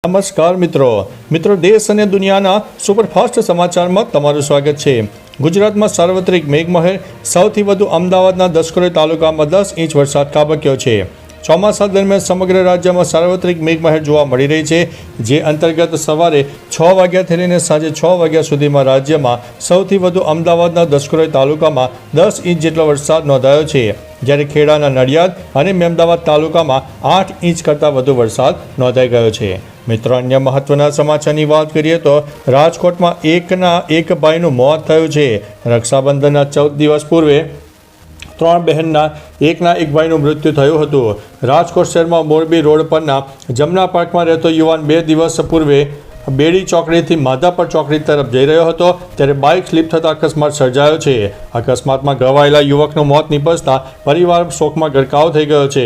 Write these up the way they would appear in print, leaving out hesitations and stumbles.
નમસ્કાર મિત્રો દેશ અને દુનિયાના સુપરફાસ્ટ સમાચારમાં તમારું સ્વાગત છે। ગુજરાતમાં સાર્વત્રિક મેઘમહેર, સૌથી વધુ અમદાવાદના દસક્રોઈ તાલુકામાં 10 ઇંચ વરસાદ ખાબક્યો છે। ચોમાસા દરમિયાન સમગ્ર રાજ્યમાં સાર્વત્રિક મેઘમહેર જોવા મળી રહી છે, જે અંતર્ગત સવારે 6 વાગ્યાથી લઈને સાંજે 6 વાગ્યા સુધીમાં રાજ્યમાં સૌથી વધુ અમદાવાદના દસક્રોઈ તાલુકામાં 10 ઇંચ જેટલો વરસાદ નોંધાયો છે, જ્યારે ખેડાના નડિયાદ અને મહેમદાવાદ તાલુકામાં 8 ઇંચ કરતાં વધુ વરસાદ નોંધાઈ ગયો છે। મિત્રો, અન્ય મહત્વના સમાચારની વાત કરીએ તો રાજકોટમાં એક ભાઈનું મોત થયું છે। રક્ષાબંધનના 14 દિવસ પૂર્વે 3 બહેનના એક ભાઈનું મૃત્યુ થયું હતું। રાજકોટ શહેરમાં મોરબી રોડ પરના જમના પાર્કમાં રહેતો યુવાન 2 દિવસ પૂર્વે બેડી ચોકડીથી માધાપર ચોકડી તરફ જઈ રહ્યો હતો, ત્યારે બાઇક સ્લીપ થતાં અકસ્માત સર્જાયો છે। અકસ્માતમાં ઘવાયેલા યુવકનું મોત નિપજતા પરિવાર શોકમાં ગરકાવ થઈ ગયો છે।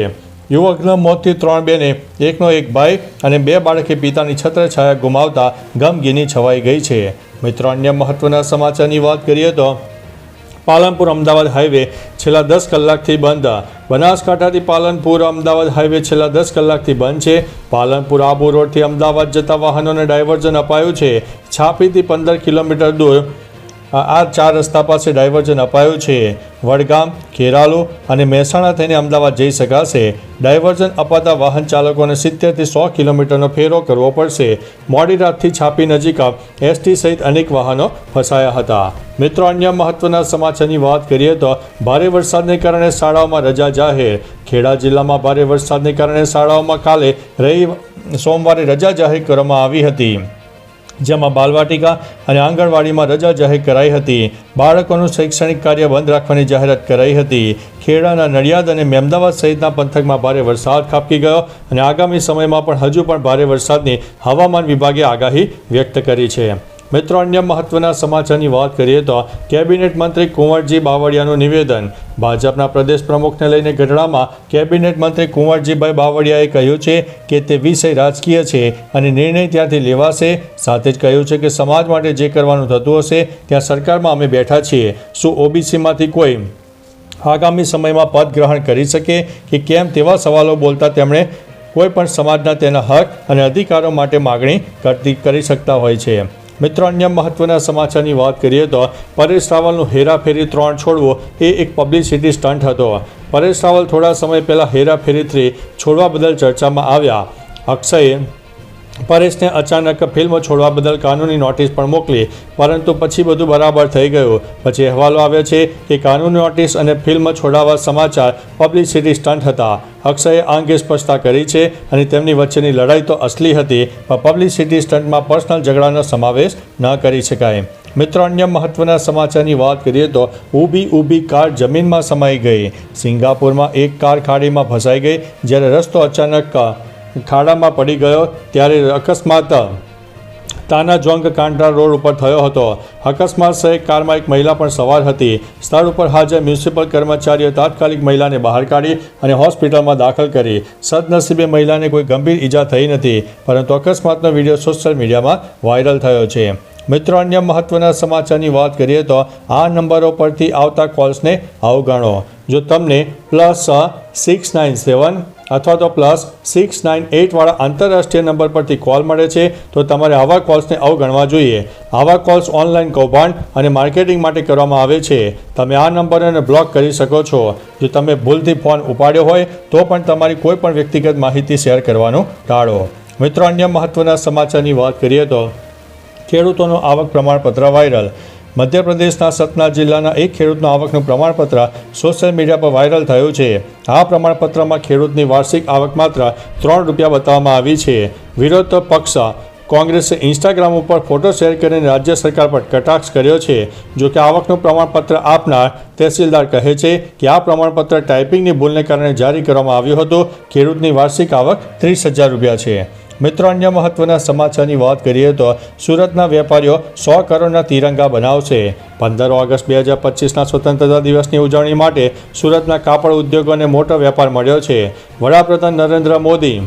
યુવકના મોતથી 3 બહેને, એક ભાઈ અને 2 બાળકે પિતાની છત્રછાયા ગુમાવતા ગમગીની છવાઈ ગઈ છે। મિત્રો, અન્ય મહત્વના સમાચારની વાત કરીએ તો પાલનપુર અમદાવાદ હાઈવે છેલ્લા 10 કલાકથી બંધ। બનાસકાંઠાથી પાલનપુર અમદાવાદ હાઈવે છેલ્લા 10 કલાકથી બંધ છે। પાલનપુર આબુ રોડથી અમદાવાદ જતા વાહનોને ડાયવર્ઝન અપાયું છે। છાપીથી 15 કિલોમીટર દૂર આ 4 રસ્તા પાસે ડાયવર્ઝન અપાયું છે। વડગામ, ખેરાલુ અને મહેસાણા થઈને અમદાવાદ જઈ શકાશે। ડાયવર્ઝન અપાતા વાહન ચાલકોને 70થી 100 કિલોમીટરનો ફેરો કરવો પડશે। મોડી રાતથી છાપી નજીક એસટી સહિત અનેક વાહનો ફસાયા હતા। મિત્રો, અન્ય મહત્વના સમાચારની વાત કરીએ તો ભારે વરસાદને કારણે શાળાઓમાં રજા જાહેર। ખેડા જિલ્લામાં ભારે વરસાદને કારણે શાળાઓમાં કાલે સોમવારે રજા જાહેર કરવામાં આવી હતી, જેમાં બાલવાટિકા અને આંગણવાડીમાં રજા જાહેર કરાઈ હતી। બાળકોનું શૈક્ષણિક કાર્ય બંધ રાખવાની જાહેરાત કરાઈ હતી। ખેડાના નડિયાદ અને મહેમદાવાદ સહિતના પંથકમાં ભારે વરસાદ ખાબકી ગયો અને આગામી સમયમાં પણ હજુ પણ ભારે વરસાદની હવામાન વિભાગે આગાહી વ્યક્ત કરી છે। મિત્રો, અન્ય મહત્વના સમાચારની વાત કરીએ તો કેબિનેટ મંત્રી કુંવરજી બાવળિયાનું નિવેદન। ભાજપના પ્રદેશ પ્રમુખને લઈને ગઢડામાં કેબિનેટ મંત્રી કુંવરજીભાઈ બાવળિયાએ કહ્યું છે કે તે વિષય રાજકીય છે અને નિર્ણય ત્યાંથી લેવાશે। સાથે જ કહ્યું છે કે સમાજ માટે જે કરવાનું થતું હશે ત્યાં સરકારમાં અમે બેઠા છીએ। શું ઓબીસીમાંથી કોઈ આગામી સમયમાં પદ ગ્રહણ કરી શકે કે કેમ, તેવા સવાલો બોલતા તેમણે કોઈ પણ સમાજના તેના હક અને અધિકારો માટે માગણી કરી શકતા હોય છે। મિત્રો, અન્ય મહત્વના સમાચારની વાત કરીએ તો પરેશ રાવલનું હેરાફેરી 3 છોડવો એ એક પબ્લિસિટી સ્ટન્ટ હતો। પરેશ રાવલ થોડા સમય પહેલાં હેરાફેરી 3 છોડવા બદલ ચર્ચામાં આવ્યા। અક્ષયે પરેશને અચાનક ફિલ્મ છોડવા બદલ કાનૂની નોટિસ પણ મોકલી, પરંતુ પછી બધું બરાબર થઈ ગયું। પછી અહેવાલો આવ્યા છે કે કાનૂની નોટિસ અને ફિલ્મ છોડાવવા સમાચાર પબ્લિસિટી સ્ટન્ટ હતા। અક્ષયે આ અંગે સ્પષ્ટતા કરી છે અને તેમની વચ્ચેની લડાઈ તો અસલી હતી, પણ પબ્લિસિટી સ્ટન્ટમાં પર્સનલ ઝઘડાનો સમાવેશ ન કરી શકાય। મિત્રો, અન્ય મહત્વના સમાચારની વાત કરીએ તો ઊભી કાર જમીનમાં સમાઈ ગઈ। સિંગાપુરમાં એક કાર ખાડીમાં ફસાઈ ગઈ, જ્યારે રસ્તો અચાનક ખાડામાં પડી ગયો, ત્યારે અકસ્માત તાનાજોંગ કાંડરા રોડ ઉપર થયો હતો। અકસ્માત સહિત કારમાં એક મહિલા પણ સવાર હતી। સ્થળ ઉપર હાજર મ્યુનિસિપલ કર્મચારીઓ તાત્કાલિક મહિલાને બહાર કાઢી અને હોસ્પિટલમાં દાખલ કરી। સદનસીબે મહિલાને કોઈ ગંભીર ઈજા થઈ નથી, પરંતુ અકસ્માતનો વિડીયો સોશિયલ મીડિયામાં વાયરલ થયો છે। મિત્રો, અન્ય મહત્વના સમાચારની વાત કરીએ તો આ નંબરો પરથી આવતા કોલ્સને અવગણો। જો તમને +697 અથવા તો +698 વાળા આંતરરાષ્ટ્રીય નંબર પરથી કોલ મળે છે તો તમારે આવા કોલ્સને અવગણવા જોઈએ। આવા કોલ્સ ઓનલાઈન કૌભાંડ અને માર્કેટિંગ માટે કરવામાં આવે છે। તમે આ નંબરોને બ્લોક કરી શકો છો। જો તમે ભૂલથી ફોન ઉપાડ્યો હોય તો પણ તમારી કોઈ પણ વ્યક્તિગત માહિતી શેર કરવાનું ટાળો। મિત્રો, અન્ય મહત્વના સમાચારની વાત કરીએ તો ખેડૂતોનું આવક પ્રમાણપત્ર વાયરલ। મધ્યપ્રદેશના સતના જિલ્લાના એક ખેડૂતનું આવકનું પ્રમાણપત્ર સોશિયલ મીડિયા પર વાયરલ થયું છે। આ પ્રમાણપત્રમાં ખેડૂતની વાર્ષિક આવક માત્ર 3 રૂપિયા બતાવવામાં આવી છે। વિરોધ પક્ષ કોંગ્રેસે ઇન્સ્ટાગ્રામ ઉપર ફોટો શેર કરીને રાજ્ય સરકાર પર કટાક્ષ કર્યો છે। જો કે આવકનું પ્રમાણપત્ર આપનાર તહેસીલદાર કહે છે કે આ પ્રમાણપત્ર ટાઈપિંગની ભૂલને કારણે જારી કરવામાં આવ્યું હતું। ખેડૂતની વાર્ષિક આવક 30,000 રૂપિયા છે। મિત્રો, અન્ય મહત્વના સમાચારની વાત કરીએ તો સુરતના વેપારીઓ 100 કરોડના તિરંગા બનાવશે। 15 ઓગસ્ટ 2025ના સ્વતંત્રતા દિવસની ઉજવણી માટે સુરતના કાપડ ઉદ્યોગોને મોટો વેપાર મળ્યો છે। વડાપ્રધાન નરેન્દ્ર મોદી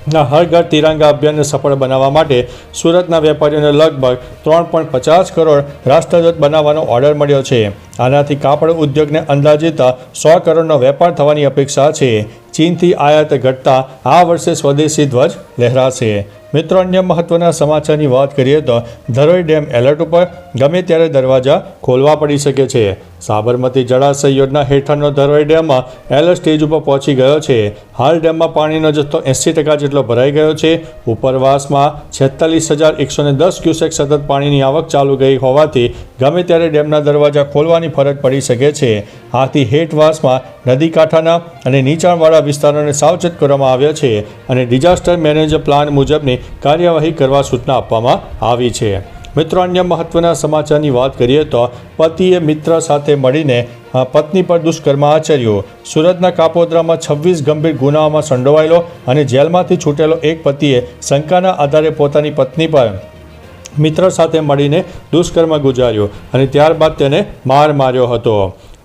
હર ઘર તિરંગા અભિયાનને સફળ બનાવવા માટે સુરતના વેપારીઓને લગભગ 3.50 કરોડ રાષ્ટ્રધ્વજ બનાવવાનો ઓર્ડર મળ્યો છે। આનાથી કાપડ ઉદ્યોગને અંદાજિત 100 કરોડનો વેપાર થવાની અપેક્ષા છે। ચીનથી આયાત ઘટતા આ વર્ષે સ્વદેશી ધ્વજ લહેરાશે। મિત્રો, અન્ય મહત્વના સમાચારની વાત કરીએ તો ધરોઈ ડેમ એલર્ટ ઉપર, ગમે ત્યારે દરવાજા ખોલવા પડી શકે છે. સાબરમતી જળાશય યોજના હેઠળનો ધરોઈ ડેમમાં એલર્ટ સ્ટેજ ઉપર પહોંચી ગયો છે. હાલ ડેમમાં પાણીનો જથ્થો 80% જેટલો ભરાઈ ગયો છે. ઉપરવાસમાં 46,110 ક્યુસેક સતત પાણીની આવક ચાલુ ગઈ હોવાથી ગમે ત્યારે ડેમના દરવાજા ખોલવાની ફરજ પડી શકે છે. આથી હેઠવાસમાં નદી કાંઠાના અને નીચાણવાળા વિસ્તારોને સાવચેત કરવામાં આવ્યા છે અને ડિઝાસ્ટર મેનેજમેન્ટ પ્લાન મુજબની કાર્યવાહી કરવા સૂચના આપવામાં આવી છે. મિત્રો, અન્ય મહત્વના સમાચારની વાત કરીએ તો પતિએ મિત્ર સાથે મળીને પત્ની પર દુષ્કર્મ આચર્યું. સુરતના કાપોદ્રામાં 26 ગંભીર ગુનાઓમાં સંડોવાયેલો અને જેલમાંથી છૂટેલો એક પતિએ શંકાના આધારે પોતાની પત્ની પર મિત્ર સાથે મળીને દુષ્કર્મ ગુજાર્યું અને ત્યારબાદ તેને માર માર્યો હતો.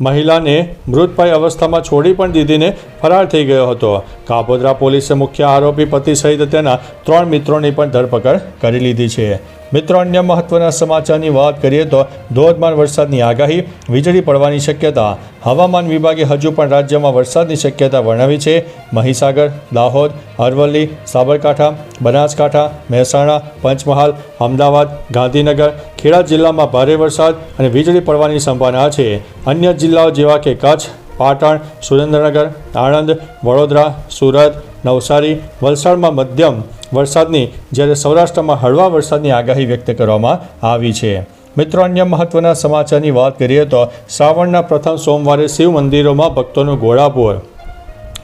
મહિલાને મૃતપાય અવસ્થામાં છોડી પણ દીધીને ફરાર થઈ ગયો હતો. કાપોદ્રા પોલીસે મુખ્ય આરોપી પતિ સહિત તેના 3 મિત્રોની પણ ધરપકડ કરી લીધી છે. મિત્રો, અન્ય મહત્વના સમાચારની વાત કરીએ તો ધોધમાર વરસાદની આગાહી, વીજળી પડવાની શક્યતા. હવામાન વિભાગે હજુ પણ રાજ્યમાં વરસાદની શક્યતા વર્ણવી છે. મહીસાગર, દાહોદ, અરવલ્લી, સાબરકાંઠા, બનાસકાંઠા, મહેસાણા, પંચમહાલ, અમદાવાદ, ગાંધીનગર, ખેડા જિલ્લામાં ભારે વરસાદ અને વીજળી પડવાની સંભાવના છે. અન્ય જિલ્લાઓ જેવા કે કચ્છ, પાટણ, સુરેન્દ્રનગર, આણંદ, વડોદરા, સુરત, નવસારી, વલસાડમાં મધ્યમ વરસાદની, જ્યારે સૌરાષ્ટ્રમાં હળવા વરસાદની આગાહી વ્યક્ત કરવામાં આવી છે. મિત્રો, અન્ય મહત્વના સમાચારની વાત કરીએ તો શ્રાવણના પ્રથમ સોમવારે શિવ મંદિરોમાં ભક્તોનું ઘોડાપૂર.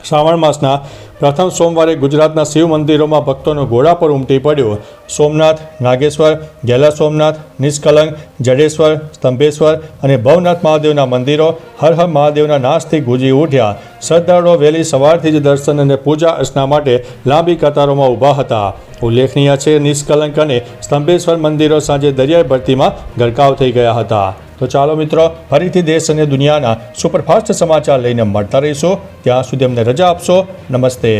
શ્રાવણ માસના પ્રથમ સોમવારે ગુજરાતના શિવ મંદિરોમાં ભક્તોનું ઘોડાપૂર ઉમટી પડ્યું. સોમનાથ, નાગેશ્વર, ગેલા સોમનાથ, નિષ્કલંક, જડેશ્વર, સ્તંભેશ્વર અને ભવનાથ મહાદેવના મંદિરો હર હર મહાદેવના નાશથી ગુંજી ઉઠ્યા. શ્રદ્ધાળુઓ વહેલી સવારથી જ દર્શન અને પૂજા અર્ચના માટે લાંબી કતારોમાં ઊભા હતા. ઉલ્લેખનીય છે, નિષ્કલંક અને સ્તંભેશ્વર મંદિરો સાંજે દરિયાઈ ભરતીમાં ગરકાવ થઈ ગયા હતા. તો ચાલો મિત્રો, ફરીથી દેશ અને દુનિયાના સુપરફાસ્ટ સમાચાર લઈને મળતા રહીશું. ત્યાં સુધી અમને રજા આપશો. નમસ્તે.